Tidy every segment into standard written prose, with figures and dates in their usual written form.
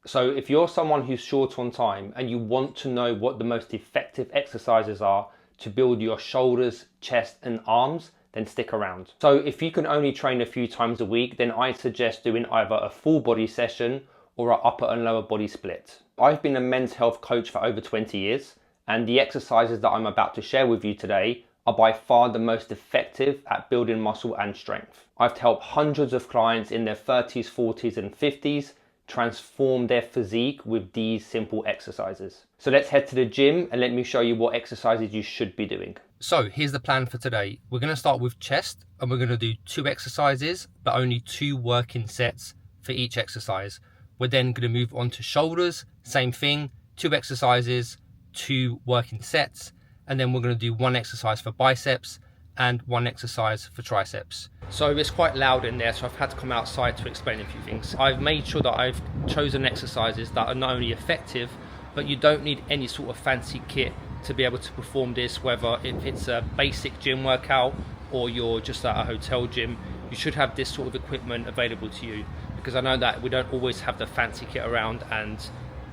So if you're someone who's short on time and you want to know what the most effective exercises are to build your shoulders, chest and arms, then stick around. So if you can only train a few times a week, then I suggest doing either a full body session or an upper and lower body split. I've been a men's health coach for over 20 years, and the exercises that I'm about to share with you today are by far the most effective at building muscle and strength. I've helped hundreds of clients in their 30s, 40s and 50s transform their physique with these simple exercises. So let's head to the gym and let me show you what exercises you should be doing. So here's the plan for today. We're going to start with chest and we're going to do 2 exercises, but only 2 working sets for each exercise. We're then going to move on to shoulders, same thing, 2 exercises, 2 working sets, and then we're going to do 1 exercise for biceps and 1 exercise for triceps. So it's quite loud in there, so I've had to come outside to explain a few things. I've made sure that I've chosen exercises that are not only effective, but you don't need any sort of fancy kit to be able to perform this, whether if it's a basic gym workout or you're just at a hotel gym. You should have this sort of equipment available to you, because I know that we don't always have the fancy kit around, and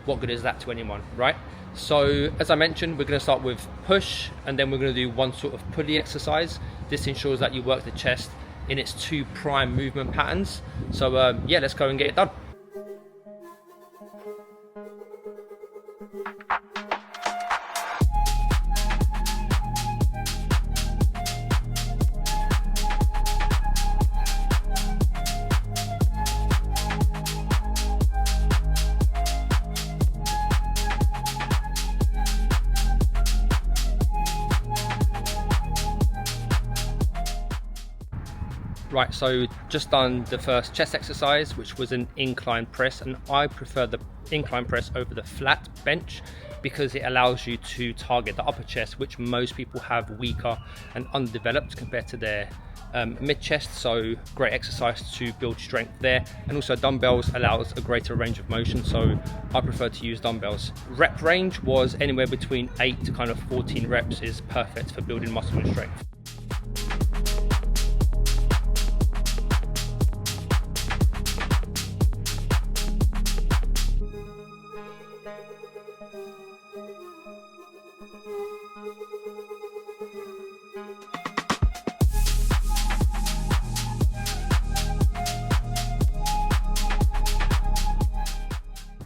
what good is that to anyone, right? So as I mentioned, we're going to start with push, and then we're going to do 1 sort of pulley exercise. This ensures that you work the chest in its 2 prime movement patterns. So yeah, let's go and get it done. Right, so just done the first chest exercise, which was an incline press, and I prefer the incline press over the flat bench because it allows you to target the upper chest, which most people have weaker and undeveloped compared to their mid chest. So great exercise to build strength there, and also dumbbells allows a greater range of motion, so I prefer to use dumbbells. Rep range was anywhere between 8 to kind of 14 reps is perfect for building muscle and strength.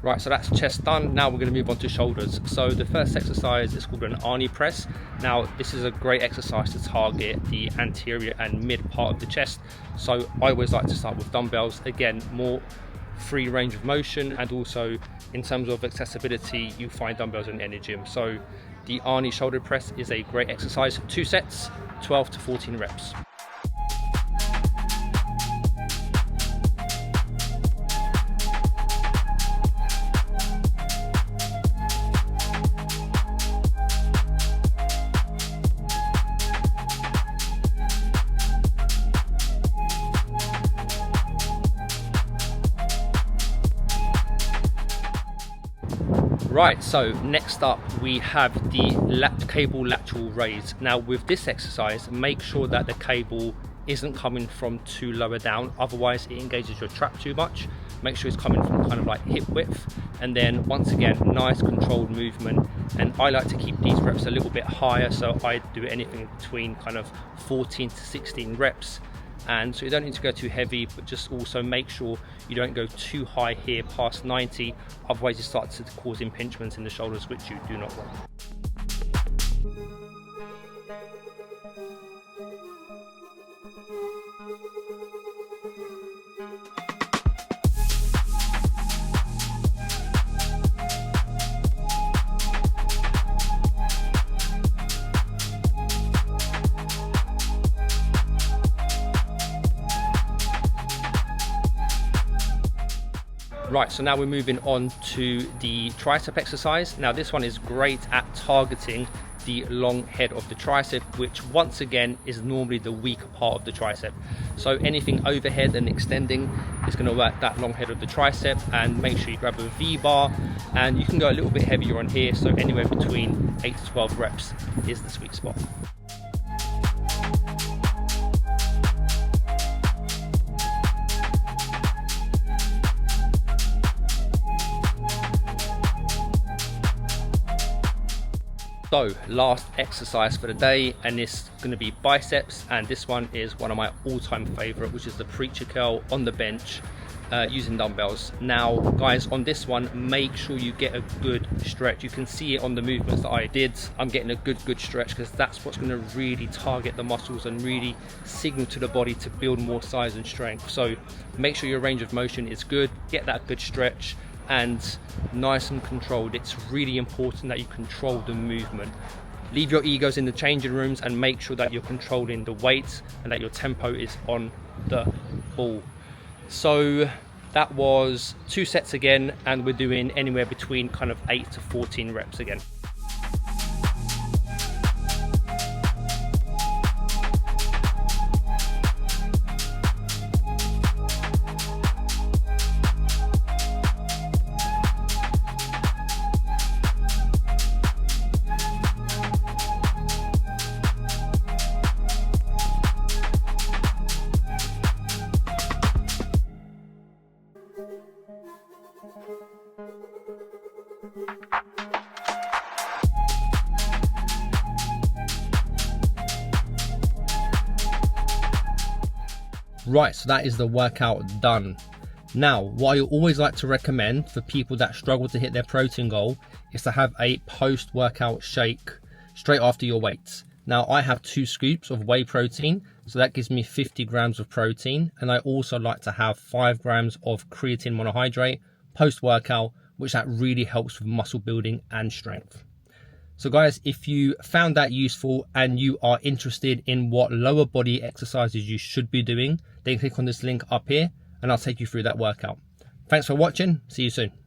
Right, so that's chest done. Now we're going to move on to shoulders. So the first exercise is called an Arnie press. Now this is a great exercise to target the anterior and mid part of the chest. So I always like to start with dumbbells. Again, more free range of motion, and also in terms of accessibility, you find dumbbells in any gym. So the Arnie shoulder press is a great exercise. 2 sets, 12 to 14 reps. Right, so next up we have the cable lateral raise. Now with this exercise, make sure that the cable isn't coming from too lower down, otherwise it engages your trap too much. Make sure it's coming from kind of like hip width, and then once again, nice controlled movement. And I like to keep these reps a little bit higher, so I do anything between kind of 14 to 16 reps. And so you don't need to go too heavy, but just also make sure you don't go too high here past 90, otherwise you start to cause impingements in the shoulders, which you do not want. Right, so now we're moving on to the tricep exercise. Now this one is great at targeting the long head of the tricep, which once again is normally the weaker part of the tricep. So anything overhead and extending is going to work that long head of the tricep. And make sure you grab a V-bar, and you can go a little bit heavier on here, so anywhere between 8 to 12 reps is the sweet spot. So last exercise for the day, and it's going to be biceps, and this one is one of my all-time favorite, which is the preacher curl on the bench using dumbbells. Now guys, on this one, make sure you get a good stretch. You can see it on the movements that I did. I'm getting a good stretch, because that's what's going to really target the muscles and really signal to the body to build more size and strength. So make sure your range of motion is good, get that good stretch, and nice and controlled. It's really important that you control the movement. Leave your egos in the changing rooms and make sure that you're controlling the weights and that your tempo is on the ball. So that was 2 sets again, and we're doing anywhere between kind of 8 to 14 reps again. Right, so that is the workout done. Now, what I always like to recommend for people that struggle to hit their protein goal is to have a post-workout shake straight after your weights. Now, I have 2 scoops of whey protein, so that gives me 50 grams of protein. And I also like to have 5 grams of creatine monohydrate post-workout, which that really helps with muscle building and strength. So guys, if you found that useful and you are interested in what lower body exercises you should be doing, then click on this link up here and I'll take you through that workout. Thanks for watching. See you soon.